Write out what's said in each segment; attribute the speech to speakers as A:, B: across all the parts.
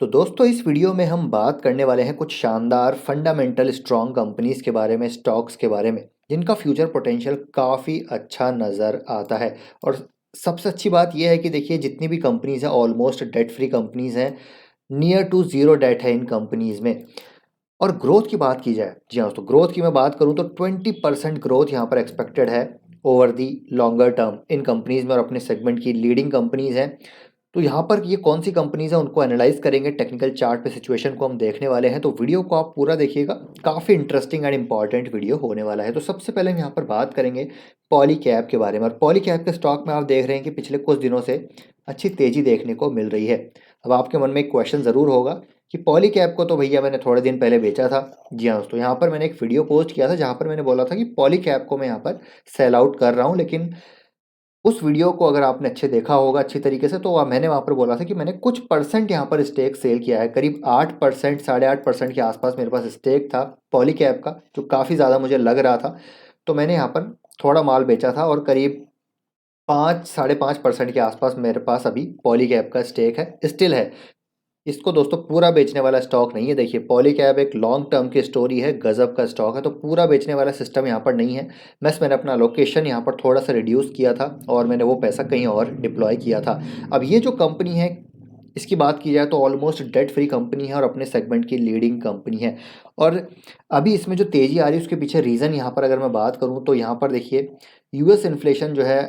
A: तो दोस्तों इस वीडियो में हम बात करने वाले हैं कुछ शानदार फंडामेंटल स्ट्रॉन्ग कंपनीज के बारे में, स्टॉक्स के बारे में, जिनका फ्यूचर पोटेंशियल काफ़ी अच्छा नज़र आता है। और सबसे अच्छी बात यह है कि देखिए जितनी भी कंपनीज हैं ऑलमोस्ट डेट फ्री कंपनीज हैं, नियर टू ज़ीरो डेट है इन कंपनीज में। और ग्रोथ की बात की जाए, जी हाँ, तो ग्रोथ की मैं बात करूँ तो 20% ग्रोथ यहाँ पर एक्सपेक्टेड है over the longer term in companies में, और अपने सेगमेंट की लीडिंग कंपनीज हैं। तो यहाँ पर ये कौन सी कंपनीज हैं उनको एनालाइज करेंगे, टेक्निकल चार्ट पे सिचुएशन को हम देखने वाले हैं। तो वीडियो को आप पूरा देखिएगा, काफ़ी इंटरेस्टिंग एंड इंपॉर्टेंट वीडियो होने वाला है। तो सबसे पहले हम यहाँ पर बात करेंगे पॉलीकैब के बारे में। और पॉलीकैब के स्टॉक में आप देख रहे हैं कि पिछले कुछ दिनों से अच्छी तेजी देखने को मिल रही है। अब आपके मन में एक क्वेश्चन ज़रूर होगा कि पॉलीकैब को तो भैया मैंने थोड़े दिन पहले बेचा था। जी हाँ दोस्तों, यहाँ पर मैंने एक वीडियो पोस्ट किया था जहाँ पर मैंने बोला था कि पॉलीकैब को मैं यहाँ पर सेल आउट कर रहा हूँ। लेकिन उस वीडियो को अगर आपने अच्छे देखा होगा अच्छी तरीके से, तो मैंने वहाँ पर बोला था कि मैंने कुछ परसेंट यहाँ पर स्टेक सेल किया है। करीब 8%, 8.5% के आसपास मेरे पास स्टेक था पॉलीकैब का, जो काफ़ी ज़्यादा मुझे लग रहा था। तो मैंने यहाँ पर थोड़ा माल बेचा था और करीब 5, 5.5% के आसपास मेरे पास अभी पॉलीकैब का स्टेक है, स्टिल है। इसको दोस्तों पूरा बेचने वाला स्टॉक नहीं है। देखिए पॉलीकैब एक लॉन्ग टर्म की स्टोरी है, गजब का स्टॉक है, तो पूरा बेचने वाला सिस्टम यहाँ पर नहीं है। मैंने अपना लोकेशन यहाँ पर थोड़ा सा रिड्यूस किया था और मैंने वो पैसा कहीं और डिप्लॉय किया था। अब ये जो कंपनी है, इसकी बात की जाए तो ऑलमोस्ट डेट फ्री कंपनी है और अपने सेगमेंट की लीडिंग कंपनी है। और अभी इसमें जो तेज़ी आ रही है उसके पीछे रीज़न यहाँ पर अगर मैं बात करूँ तो यहाँ पर देखिए यूएस इन्फ्लेशन जो है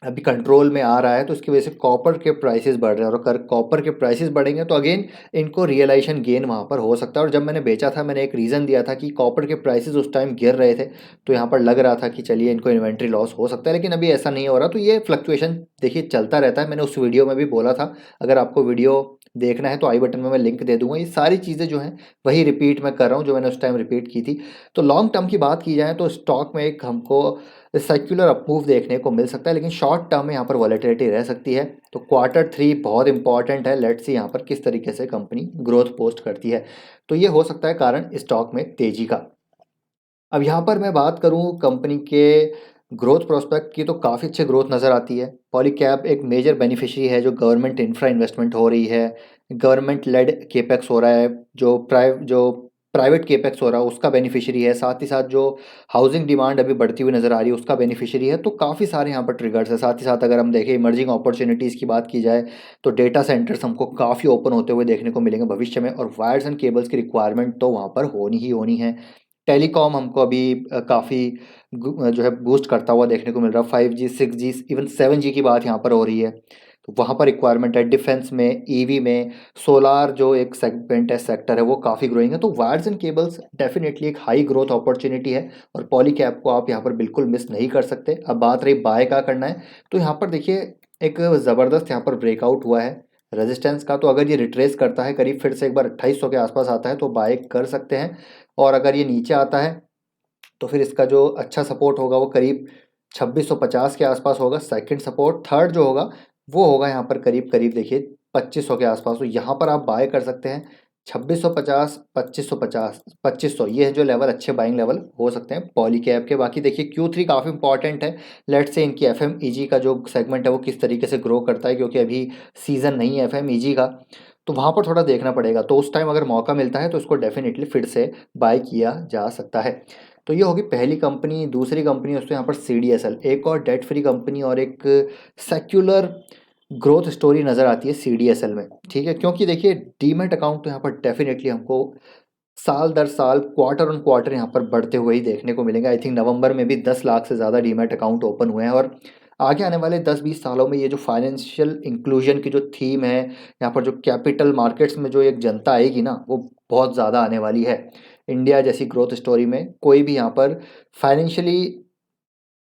A: अभी कंट्रोल में आ रहा है, तो इसकी वजह से कॉपर के प्राइसेस बढ़ रहे हैं। और अगर कॉपर के प्राइसेस बढ़ेंगे तो अगेन इनको रियलाइजेशन गेन वहाँ पर हो सकता है। और जब मैंने बेचा था मैंने एक रीज़न दिया था कि कॉपर के प्राइसेस उस टाइम गिर रहे थे, तो यहाँ पर लग रहा था कि चलिए इनको इन्वेंट्री लॉस हो सकता है, लेकिन अभी ऐसा नहीं हो रहा। तो ये फ्लक्चुएशन देखिए चलता रहता है। मैंने उस वीडियो में भी बोला था, अगर आपको वीडियो देखना है तो आई बटन में मैं लिंक दे दूंगा। ये सारी चीज़ें जो हैं वही रिपीट मैं कर रहा हूँ जो मैंने उस टाइम रिपीट की थी। तो लॉन्ग टर्म की बात की जाए तो स्टॉक में एक हमको सेक्युलर अपमूव देखने को मिल सकता है, लेकिन शॉर्ट टर्म में यहाँ पर वॉलेटिलिटी रह सकती है। तो Q3 बहुत इंपॉर्टेंट है, लेट्स सी यहाँ पर किस तरीके से कंपनी ग्रोथ पोस्ट करती है। तो ये हो सकता है कारण स्टॉक में तेजी का। अब यहाँ पर मैं बात करूँ कंपनी के ग्रोथ प्रोस्पेक्ट की, तो काफ़ी अच्छी ग्रोथ नज़र आती है। पॉलीकैब एक मेजर बेनिफिशियरी है जो गवर्नमेंट इंफ्रा इन्वेस्टमेंट हो रही है, गवर्नमेंट लेड केपेक्स हो रहा है, जो प्राइवेट केपेक्स हो रहा है उसका बेनिफिशियरी है। साथ ही साथ जो हाउसिंग डिमांड अभी बढ़ती हुई नज़र आ रही है उसका बेनिफिशियरी है। तो काफ़ी सारे यहाँ पर ट्रिगर्स है। साथ ही साथ अगर हम देखें इमर्जिंग अपॉर्चुनिटीज़ की बात की जाए तो डेटा सेंटर्स हमको काफ़ी ओपन होते हुए देखने को मिलेंगे भविष्य में, और वायर्स एंड केबल्स की रिक्वायरमेंट तो वहाँ पर होनी ही होनी है। टेलीकॉम हमको अभी काफ़ी जो है बूस्ट करता हुआ देखने को मिल रहा है। 5G, 6G, इवन 7G की बात यहाँ पर हो रही है, तो वहाँ पर रिक्वायरमेंट है। डिफेंस में, ईवी में, सोलार जो एक सेगमेंट है, सेक्टर है, वो काफ़ी ग्रोइंग है। तो वायर्स एंड केबल्स डेफिनेटली एक हाई ग्रोथ अपॉर्चुनिटी है और पॉलीकैब को आप यहाँ पर बिल्कुल मिस नहीं कर सकते। अब बात रही बाय का करना है, तो यहाँ पर देखिए एक ज़बरदस्त यहाँ पर ब्रेकआउट हुआ है रेजिस्टेंस का। तो अगर ये रिट्रेस करता है करीब फिर से एक बार 2800 के आसपास आता है तो बाय कर सकते हैं। और अगर ये नीचे आता है तो फिर इसका जो अच्छा सपोर्ट होगा वो करीब 2650 के आसपास होगा। सेकंड सपोर्ट, थर्ड जो होगा वो होगा यहाँ पर करीब करीब देखिए 2500 के आसपास। तो यहाँ पर आप बाय कर सकते हैं 2650, 2550, 2500, ये जो लेवल अच्छे बाइंग लेवल हो सकते हैं पॉलीकैब के। बाकी देखिए Q3 काफ़ी इंपॉर्टेंट है। लेट्स से इनकी FMEG का जो सेगमेंट है वो किस तरीके से ग्रो करता है, क्योंकि अभी सीज़न नहीं है FMEG का, तो वहाँ पर थोड़ा देखना पड़ेगा। तो उस टाइम अगर मौका मिलता है तो इसको डेफिनेटली फिर से बाय किया जा सकता है। तो ये होगी पहली कंपनी। दूसरी कंपनी दोस्तों यहाँ पर CDSL, एक और डेट फ्री कंपनी और एक सेक्युलर ग्रोथ स्टोरी नज़र आती है CDSL में। ठीक है, क्योंकि देखिए डीमेट अकाउंट तो यहाँ पर डेफिनेटली हमको साल दर साल, क्वार्टर ऑन क्वार्टर यहाँ पर बढ़ते हुए ही देखने को मिलेंगे। आई थिंक नवंबर में भी 10 लाख से ज़्यादा डीमेट अकाउंट ओपन हुए हैं। और आगे आने वाले 10-20 सालों में ये जो फाइनेंशियल इंक्लूजन की जो थीम है, यहाँ पर जो कैपिटल मार्केट्स में जो एक जनता आएगी ना, वो बहुत ज़्यादा आने वाली है। इंडिया जैसी ग्रोथ स्टोरी में कोई भी यहाँ पर फाइनेंशियली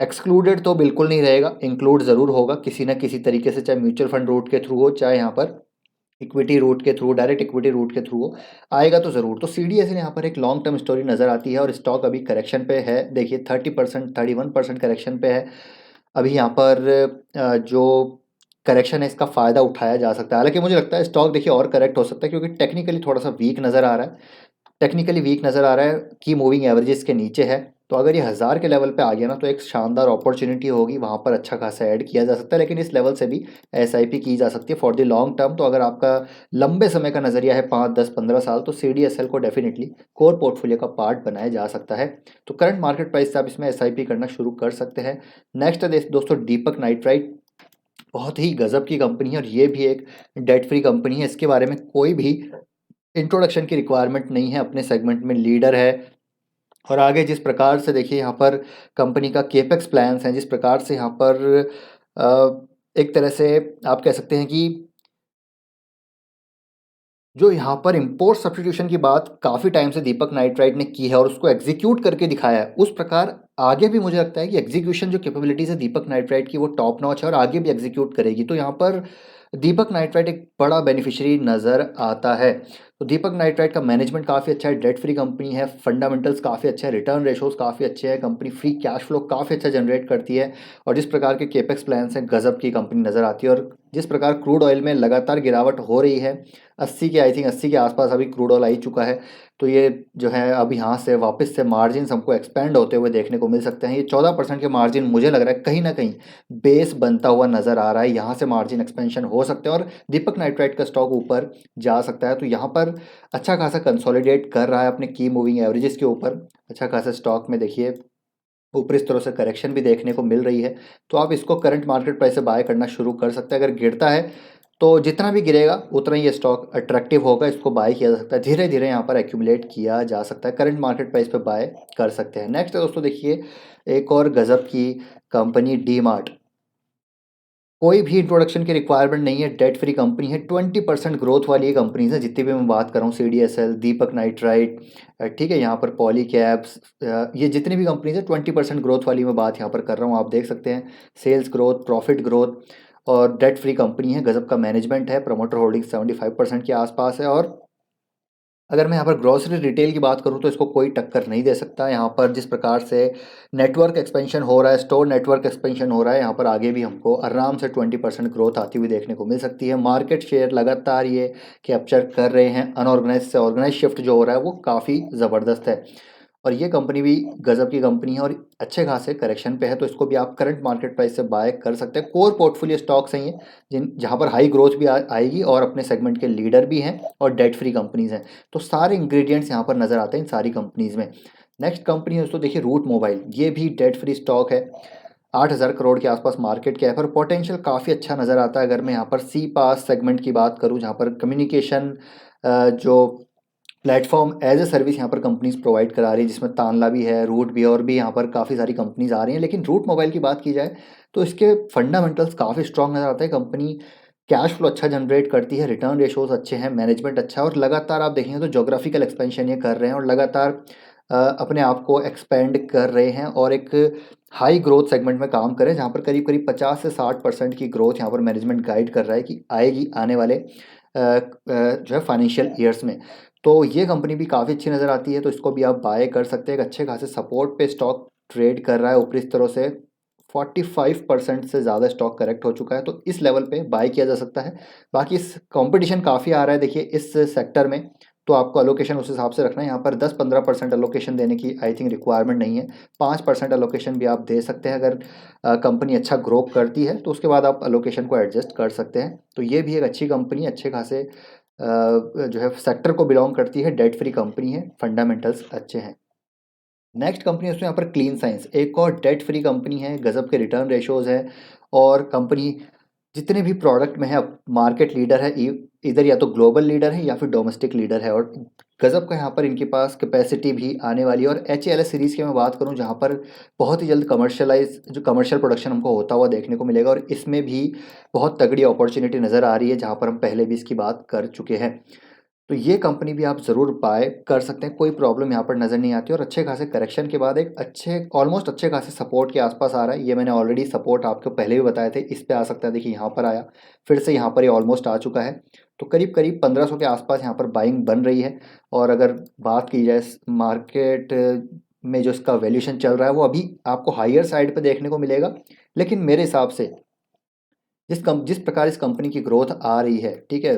A: एक्सक्लूडेड तो बिल्कुल नहीं रहेगा, इंक्लूड ज़रूर होगा किसी ना किसी तरीके से, चाहे म्यूचुअल फंड रूट के थ्रू हो, चाहे यहाँ पर इक्विटी रूट के थ्रू, डायरेक्ट इक्विटी रूट के थ्रू हो, आएगा तो ज़रूर। तो CDSL यहाँ पर एक लॉन्ग टर्म स्टोरी नज़र आती है और स्टॉक अभी करेक्शन पे है। देखिए 30%, 31% करेक्शन पे है अभी यहाँ पर। जो करेक्शन है इसका फ़ायदा उठाया जा सकता है। हालांकि मुझे लगता है स्टॉक देखिए और करेक्ट हो सकता है, क्योंकि टेक्निकली थोड़ा सा वीक नज़र आ रहा है। टेक्निकली वीक नज़र आ रहा है, की मूविंग एवरेजेस के नीचे है। तो अगर ये 1000 के लेवल पे आ गया ना, तो एक शानदार अपॉर्चुनिटी होगी, वहाँ पर अच्छा खासा ऐड किया जा सकता है। लेकिन इस लेवल से भी एसआईपी की जा सकती है फॉर द लॉन्ग टर्म। तो अगर आपका लंबे समय का नज़रिया है 5, 10, 15 साल, तो सीडीएसएल को डेफिनेटली कोर पोर्टफोलियो का पार्ट बनाया जा सकता है। तो करंट मार्केट प्राइस से आप इसमें एसआईपी करना शुरू कर सकते हैं। नेक्स्ट है दोस्तों दीपक नाइट्राइट। बहुत ही गजब की कंपनी है और ये भी एक डेट फ्री कंपनी है। इसके बारे में कोई भी इंट्रोडक्शन की रिक्वायरमेंट नहीं है, अपने सेगमेंट में लीडर है। और आगे जिस प्रकार से देखिए यहाँ पर कंपनी का केपेक्स प्लान्स हैं, जिस प्रकार से यहाँ पर एक तरह से आप कह सकते हैं कि जो यहाँ पर इम्पोर्ट सब्स्टिट्यूशन की बात काफ़ी टाइम से दीपक नाइट्राइट ने की है और उसको एग्जीक्यूट करके दिखाया है, उस प्रकार आगे भी मुझे लगता है कि एग्जीक्यूशन जो कैपेबिलिटीज़ है दीपक नाइट्राइट की वो टॉप नॉच है और आगे भी एग्जीक्यूट करेगी। तो यहाँ पर दीपक नाइट्राइट एक बड़ा बेनिफिशियरी नज़र आता है। तो दीपक नाइट्राइट का मैनेजमेंट काफ़ी अच्छा है, डेट फ्री कंपनी है, फंडामेंटल्स काफ़ी अच्छे हैं, रिटर्न रेशोज काफ़ी अच्छे हैं, कंपनी फ्री कैश फ्लो काफ़ी अच्छा जनरेट करती है और जिस प्रकार के केपेक्स प्लान्स हैं गजब की कंपनी नज़र आती है। और जिस प्रकार क्रूड ऑयल में लगातार गिरावट हो रही है, 80 के आई थिंक 80 के आसपास अभी क्रूड ऑयल आ ही चुका है, तो ये जो है अब यहाँ से वापस से मार्जिन हमको एक्सपेंड होते हुए देखने को मिल सकते हैं। ये 14% के मार्जिन मुझे लग रहा है कहीं ना कहीं बेस बनता हुआ नज़र आ रहा है, यहाँ से मार्जिन एक्सपेंशन हो सकते हैं और दीपक नाइट्राइट का स्टॉक ऊपर जा सकता है। तो यहाँ पर अच्छा खासा कंसोलिडेट कर रहा है अपने की मूविंग एवरेजेस के ऊपर। अच्छा खासा स्टॉक में देखिए ऊपर इस तरह से करेक्शन भी देखने को मिल रही है, तो आप इसको करंट मार्केट प्राइस से बाय करना शुरू कर सकते हैं। अगर गिरता है तो जितना भी गिरेगा उतना ही ये स्टॉक अट्रैक्टिव होगा, इसको बाय किया जा सकता है, धीरे धीरे यहाँ पर एक्यूमुलेट किया जा सकता है, करंट मार्केट प्राइस पे बाय कर सकते हैं। नेक्स्ट है दोस्तों देखिए एक और गजब की कंपनी डी मार्ट। कोई भी इंट्रोडक्शन की रिक्वायरमेंट नहीं है, डेट फ्री कंपनी है, 20% ग्रोथ वाली ये कंपनीज है जितनी भी मैं बात कर रहा हूँ, सी डी एस एल, दीपक नाइट्राइट, ठीक है, यहाँ पर पॉली कैब्स, ये जितनी भी कंपनीज है 20% ग्रोथ वाली मैं बात यहाँ पर कर रहा हूँ। आप देख सकते हैं सेल्स ग्रोथ, प्रॉफिट ग्रोथ, और डेट फ्री कंपनी है, गजब का मैनेजमेंट है, प्रमोटर होल्डिंग 75% के आसपास है। और अगर मैं यहाँ पर ग्रोसरी रिटेल की बात करूँ तो इसको कोई टक्कर नहीं दे सकता। यहाँ पर जिस प्रकार से नेटवर्क एक्सपेंशन हो रहा है, स्टोर नेटवर्क एक्सपेंशन हो रहा है, यहाँ पर आगे भी हमको आराम से 20% ग्रोथ आती हुई देखने को मिल सकती है। मार्केट शेयर लगातार ये कैप्चर कर रहे हैं, अनऑर्गेनाइज से ऑर्गेनाइज शिफ्ट जो हो रहा है वो काफ़ी ज़बरदस्त है। और ये कंपनी भी गजब की कंपनी है और अच्छे खासे करेक्शन पे है, तो इसको भी आप करंट मार्केट प्राइस से बाय कर सकते हैं। कोर पोर्टफोलियो स्टॉक्स हैं ये, जिन जहाँ पर हाई ग्रोथ भी आएगी और अपने सेगमेंट के लीडर भी हैं और डेट फ्री कंपनीज हैं। तो सारे इंग्रेडिएंट्स यहाँ पर नज़र आते हैं इन सारी कंपनीज में। नेक्स्ट कंपनी है दोस्तों देखिए रूट मोबाइल, ये भी डेट फ्री स्टॉक है, 8000 करोड़ के आसपास मार्केट कैप है और पोटेंशियल काफ़ी अच्छा नज़र आता है। अगर मैं यहाँ पर सी पास सेगमेंट की बात करूँ, जहाँ पर कम्युनिकेशन जो प्लेटफॉर्म एज ए सर्विस यहाँ पर कंपनीज प्रोवाइड करा रही है, जिसमें तानला भी है, रूट भी, और भी यहाँ पर काफ़ी सारी कंपनीज आ रही हैं। लेकिन रूट मोबाइल की बात की जाए तो इसके फंडामेंटल्स काफ़ी स्ट्रॉन्ग नज़र आते हैं। कंपनी कैश फ्लो अच्छा जनरेट करती है, रिटर्न रेशोज अच्छे हैं, मैनेजमेंट अच्छा है और लगातार आप देखेंगे तो जोग्राफिकल एक्सपेंशन ये कर रहे हैं और लगातार अपने आप को एक्सपेंड कर रहे हैं और एक हाई ग्रोथ सेगमेंट में काम करें, जहाँ पर करीब करीब 50 से 60% की ग्रोथ यहाँ पर मैनेजमेंट गाइड कर रहा है कि आएगी आने वाले जो है फाइनेंशियल ईयर्स में। तो ये कंपनी भी काफ़ी अच्छी नज़र आती है, तो इसको भी आप बाय कर सकते हैं। एक अच्छे खासे सपोर्ट पे स्टॉक ट्रेड कर रहा है, ऊपरी इस तरह से 45% से ज़्यादा स्टॉक करेक्ट हो चुका है, तो इस लेवल पे बाय किया जा सकता है। बाकी इस कंपटीशन काफ़ी आ रहा है देखिए इस सेक्टर में, तो आपको अलोकेशन उस हिसाब से रखना है। यहाँ पर 10-15% अलोकेशन देने की आई थिंक रिक्वायरमेंट नहीं है, 5% अलोकेशन भी आप दे सकते हैं। अगर कंपनी अच्छा ग्रो करती है तो उसके बाद आप अलोकेशन को एडजस्ट कर सकते हैं। तो ये भी एक अच्छी कंपनी, अच्छे खासे जो है सेक्टर को बिलोंग करती है, डेट फ्री कंपनी है, फंडामेंटल्स अच्छे हैं। नेक्स्ट कंपनी है उसमें यहाँ पर क्लीन साइंस, एक और डेट फ्री कंपनी है, गजब के रिटर्न रेशोज है और कंपनी जितने भी प्रोडक्ट में है मार्केट लीडर है, इधर या तो ग्लोबल लीडर है या फिर डोमेस्टिक लीडर है और गजब का यहाँ पर इनके पास कैपेसिटी भी आने वाली है। और एच एल एस सीरीज़ की मैं बात करूँ, जहाँ पर बहुत ही जल्द कमर्शियल प्रोडक्शन हमको होता हुआ देखने को मिलेगा और इसमें भी बहुत तगड़ी अपॉर्चुनिटी नज़र आ रही है, जहाँ पर हम पहले भी इसकी बात कर चुके हैं। तो ये कंपनी भी आप ज़रूर बाय कर सकते हैं, कोई प्रॉब्लम यहाँ पर नज़र नहीं आती और अच्छे खासे करेक्शन के बाद एक अच्छे ऑलमोस्ट अच्छे खासे सपोर्ट के आसपास आ रहा है। ये मैंने ऑलरेडी सपोर्ट आपको पहले भी बताए थे, इस पे आ सकता है, देखिए यहाँ पर आया, फिर से यहाँ पर ये ऑलमोस्ट आ चुका है। तो करीब करीब 1500 के आसपास यहाँ पर बाइंग बन रही है। और अगर बात की जाए मार्केट में जो इसका वैल्यूशन चल रहा है वो अभी आपको हाइयर साइड पर देखने को मिलेगा, लेकिन मेरे हिसाब से जिस प्रकार इस कंपनी की ग्रोथ आ रही है, ठीक है,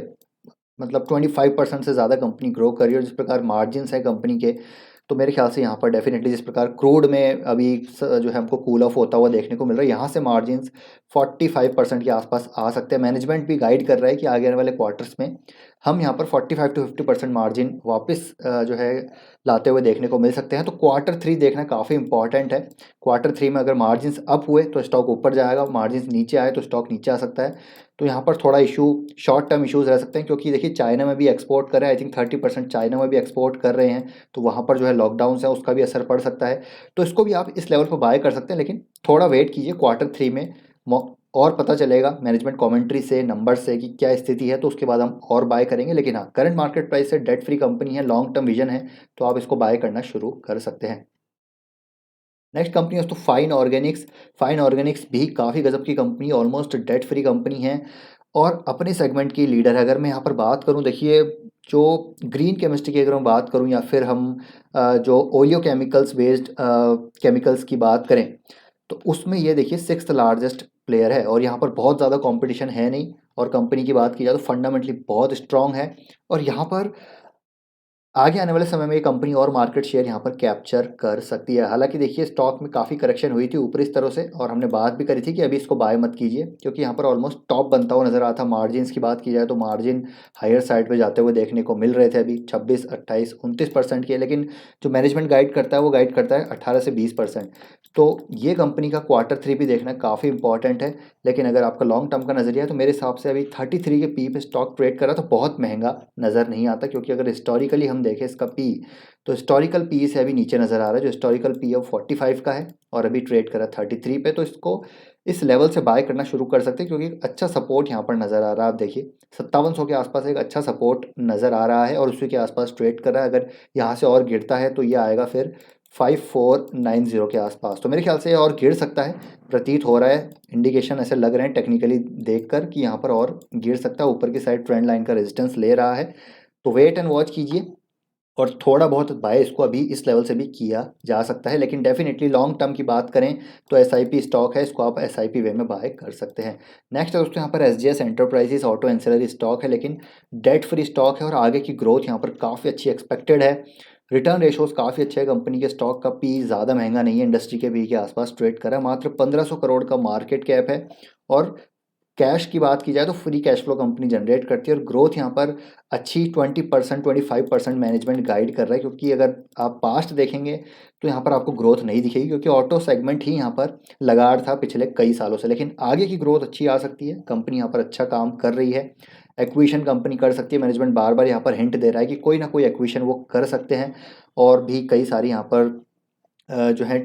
A: मतलब 25% से ज़्यादा कंपनी ग्रो कर रही है और जिस प्रकार मार्जिन्स है कंपनी के, तो मेरे ख्याल से यहाँ पर डेफिनेटली जिस प्रकार क्रूड में अभी जो है हमको कूल ऑफ होता हुआ देखने को मिल रहा है, यहाँ से मार्जिन्स 45% के आसपास आ सकते हैं। मैनेजमेंट भी गाइड कर रहा है कि आगे आने वाले क्वार्टर्स में हम यहाँ पर 45 टू 50% मार्जिन वापस जो है लाते हुए देखने को मिल सकते हैं। तो क्वार्टर थ्री देखना काफ़ी इंपॉर्टेंट है। क्वार्टर थ्री में अगर मार्जिन्स अप हुए तो स्टॉक ऊपर जाएगा, मार्जिन्स नीचे आए तो स्टॉक नीचे आ सकता है। तो यहाँ पर थोड़ा इशू, शॉर्ट टर्म इश्यूज रह सकते हैं, क्योंकि देखिए चाइना में भी एक्सपोर्ट कर रहे हैं, आई थिंक 30% चाइना में भी एक्सपोर्ट कर रहे हैं, तो वहाँ पर जो है लॉकडाउन है उसका भी असर पड़ सकता है। तो इसको भी आप इस लेवल पर बाय कर सकते हैं, लेकिन थोड़ा वेट कीजिए क्वार्टर थ्री में और पता चलेगा मैनेजमेंट कमेंट्री से, नंबर से कि क्या स्थिति है, तो उसके बाद हम और बाय करेंगे। लेकिन हाँ, करंट मार्केट प्राइस से डेट फ्री कंपनी है, लॉन्ग टर्म विजन है, तो आप इसको बाय करना शुरू कर सकते हैं। नेक्स्ट कंपनी है दोस्तों फाइन ऑर्गेनिक्स। फाइन ऑर्गेनिक्स भी काफ़ी गजब की company, almost debt free company है और अपने सेगमेंट की लीडर है। अगर मैं यहाँ पर बात करूँ, देखिए जो ग्रीन केमिस्ट्री की अगर मैं बात करूँ या फिर हम जो ओलियो केमिकल्स बेस्ड केमिकल्स की बात करें, तो उसमें ये देखिए सिक्स्थ लार्जेस्ट प्लेयर है और यहाँ पर बहुत ज़्यादा कंपटीशन है नहीं। और कंपनी की बात की जाए तो फंडामेंटली बहुत स्ट्रांग है और यहाँ पर आगे आने वाले समय में ये कंपनी और मार्केट शेयर यहाँ पर कैप्चर कर सकती है। हालांकि देखिए स्टॉक में काफ़ी करेक्शन हुई थी ऊपरी स्तरों से और हमने बात भी करी थी कि अभी इसको बाय मत कीजिए, क्योंकि यहाँ पर ऑलमोस्ट टॉप बनता हुआ नजर आता था। मार्जिन्स की बात की जाए तो मार्जिन हायर साइड पे जाते हुए देखने को मिल रहे थे, अभी 26, 28, 29% के, लेकिन जो मैनेजमेंट गाइड करता है वो गाइड करता है 18 से 20%। तो ये कंपनी का क्वार्टर थ्री भी देखना काफ़ी इंपॉर्टेंट है। लेकिन अगर आपका लॉन्ग टर्म का नज़रिया है तो मेरे हिसाब से अभी 33 के पी पे स्टॉक ट्रेड कर रहा तो बहुत महंगा नज़र नहीं आता, क्योंकि अगर हिस्टोरिकली हम देखें इसका पी, तो हिस्टोरिकल पी से अभी नीचे नज़र आ रहा है। जो हिस्टोरिकल पी है 45 का है और अभी ट्रेड कर रहा है 33 पे। तो इसको इस लेवल से बाय करना शुरू कर सकते हैं, क्योंकि एक अच्छा सपोर्ट यहाँ पर नज़र आ रहा है। आप देखिए 5700 के आसपास एक अच्छा सपोर्ट नज़र आ रहा है और उसी के आसपास ट्रेड कर रहा है। अगर यहाँ से और गिरता है तो ये आएगा फिर 5490 के आसपास। तो मेरे ख्याल से ये और गिर सकता है, प्रतीत हो रहा है, इंडिकेशन ऐसे लग रहे हैं टेक्निकली देखकर कि यहाँ पर और गिर सकता है। ऊपर की साइड ट्रेंड लाइन का रेजिस्टेंस ले रहा है, तो वेट एंड वॉच कीजिए और थोड़ा बहुत बाय इसको अभी इस लेवल से भी किया जा सकता है। लेकिन डेफिनेटली लॉन्ग टर्म की बात करें तो एसआईपी स्टॉक है, इसको आप एसआईपी वे में बाय कर सकते हैं। नेक्स्ट है दोस्तों यहाँ पर SGS enterprises auto ancillary stock है, लेकिन डेट फ्री स्टॉक है और आगे की ग्रोथ यहाँ पर काफ़ी अच्छी एक्सपेक्टेड है। रिटर्न रेशोज काफ़ी अच्छे है कंपनी के। स्टॉक का पी ज़्यादा महंगा नहीं है, इंडस्ट्री के पी के आसपास ट्रेड कर रहा है, मात्र 1500 करोड़ का मार्केट कैप है। और कैश की बात की जाए तो free cash flow company generate करती है और ग्रोथ यहाँ पर अच्छी 20%, 25% मैनेजमेंट गाइड कर रहा है। क्योंकि अगर आप पास्ट देखेंगे तो यहाँ पर आपको ग्रोथ नहीं दिखेगी, क्योंकि ऑटो सेगमेंट ही यहाँ पर लगाड़ था पिछले कई सालों से। लेकिन आगे की ग्रोथ अच्छी आ सकती है, कंपनी यहाँ पर अच्छा काम कर रही है। एक्विशन कंपनी कर सकती है, मैनेजमेंट बार बार यहाँ पर हिंट दे रहा है कि कोई ना कोई एक्विशन वो कर सकते हैं। और भी कई सारी यहाँ पर जो है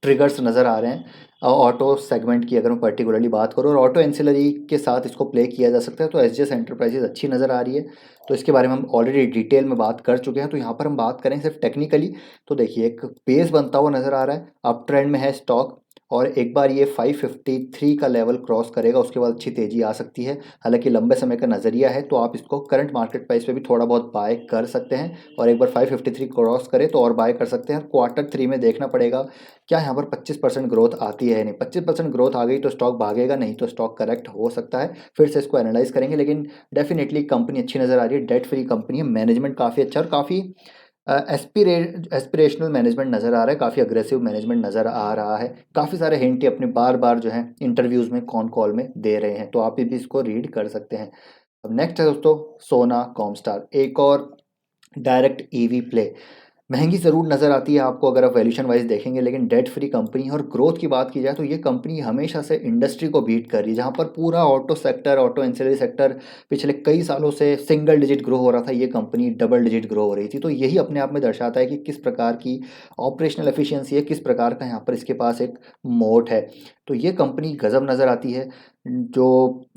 A: ट्रिगर्स नज़र आ रहे हैं ऑटो सेगमेंट की, अगर मैं पर्टिकुलरली बात करूँ, और ऑटो एंसिलरी के साथ इसको प्ले किया जा सकता है। तो एसजीएस एंटरप्राइजेज अच्छी नज़र आ रही है, तो इसके बारे में हम ऑलरेडी डिटेल में बात कर चुके हैं। तो यहाँ पर हम बात करें सिर्फ टेक्निकली, तो देखिए एक बेस बनता हुआ नज़र आ रहा है, अप ट्रेंड में है स्टॉक, और एक बार ये 553 का लेवल क्रॉस करेगा उसके बाद अच्छी तेज़ी आ सकती है। हालांकि लंबे समय का नज़रिया है, तो आप इसको करंट मार्केट प्राइस पे भी थोड़ा बहुत बाय कर सकते हैं और एक बार 553 क्रॉस करे तो और बाय कर सकते हैं। क्वार्टर थ्री में देखना पड़ेगा क्या यहाँ पर 25% ग्रोथ आती है या नहीं। 25% ग्रोथ आ गई तो स्टॉक भागेगा, नहीं तो स्टॉक करेक्ट हो सकता है, फिर से इसको एनालाइज करेंगे। लेकिन डेफिनेटली कंपनी अच्छी नज़र आ रही है, डेट फ्री कंपनी है, मैनेजमेंट काफ़ी अच्छा और काफ़ी एस्पिरेशनल मैनेजमेंट नज़र आ रहा है, काफ़ी अग्रेसिव मैनेजमेंट नज़र आ रहा है। काफ़ी सारे हिंट अपने बार बार जो है इंटरव्यूज़ में कॉन कॉल में दे रहे हैं, तो आप भी इसको रीड कर सकते हैं। अब नेक्स्ट है दोस्तों सोना कॉमस्टार, एक और डायरेक्ट ईवी प्ले। महंगी ज़रूर नज़र आती है आपको अगर आप वैल्यूशन वाइज देखेंगे, लेकिन डेट फ्री कंपनी है और ग्रोथ की बात की जाए तो ये कंपनी हमेशा से इंडस्ट्री को बीट कर रही है। जहाँ पर पूरा auto sector, auto ancillary sector पिछले कई सालों से सिंगल डिजिट ग्रो हो रहा था, ये कंपनी डबल डिजिट ग्रो हो रही थी। तो यही अपने आप में दर्शाता है कि किस प्रकार की ऑपरेशनल एफिशिएंसी है, किस प्रकार का यहाँ पर इसके पास एक मोट है। तो ये कंपनी गजब नज़र आती है। जो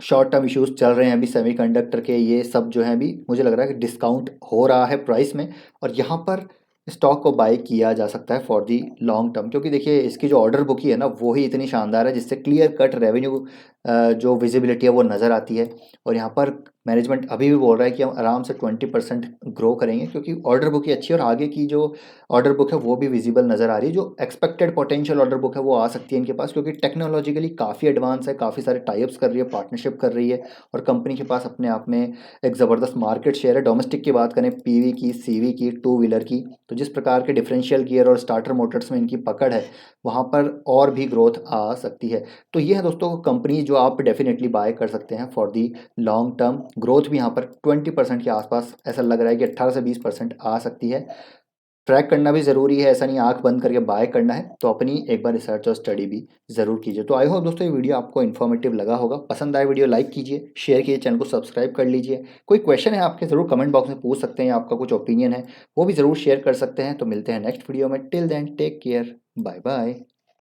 A: शॉर्ट टर्म इश्यूज चल रहे हैं अभी सेमीकंडक्टर के, ये सब जो है अभी मुझे लग रहा है कि डिस्काउंट हो रहा है प्राइस में, और यहाँ पर स्टॉक को बाय किया जा सकता है फॉर दी लॉन्ग टर्म। क्योंकि देखिए इसकी जो ऑर्डर बुक ही है ना वो ही इतनी शानदार है, जिससे क्लियर कट रेवेन्यू जो विजिबिलिटी है वो नज़र आती है। और यहाँ पर मैनेजमेंट अभी भी बोल रहा है कि हम आराम से 20% ग्रो करेंगे, क्योंकि ऑर्डर बुक ही अच्छी है और आगे की जो ऑर्डर बुक है वो भी विजिबल नज़र आ रही है। जो एक्सपेक्टेड पोटेंशियल ऑर्डर बुक है वो आ सकती है इनके पास, क्योंकि टेक्नोलॉजिकली काफ़ी एडवांस है, काफ़ी सारे टाइप्स कर रही है, पार्टनरशिप कर रही है। और कंपनी के पास अपने आप में एक ज़बरदस्त मार्केट शेयर है। डोमेस्टिक की बात करें, पीवी की, सीवी की, टू व्हीलर की, तो जिस प्रकार के डिफरेंशियल गियर और स्टार्टर मोटर्स में इनकी पकड़ है, वहाँ पर और भी ग्रोथ आ सकती है। तो ये है दोस्तों कंपनी जो आप डेफिनेटली बाय कर सकते हैं for the long term. Growth भी यहाँ पर 20% के आसपास ऐसा लग रहा है कि 18 से 20% आ सकती है। ट्रैक करना भी ज़रूरी है, ऐसा नहीं आंख बंद करके बाय करना है। तो अपनी एक बार रिसर्च और स्टडी भी ज़रूर कीजिए। तो आई होप दोस्तों ये वीडियो आपको इन्फॉर्मेटिव लगा होगा। पसंद आए वीडियो लाइक कीजिए, शेयर कीजिए, चैनल को सब्सक्राइब कर लीजिए। कोई क्वेश्चन है आपके, ज़रूर कमेंट बॉक्स में पूछ सकते हैं, आपका कुछ ओपिनियन है वो भी ज़रूर शेयर कर सकते हैं। तो मिलते हैं नेक्स्ट वीडियो में। Till then take care, bye bye.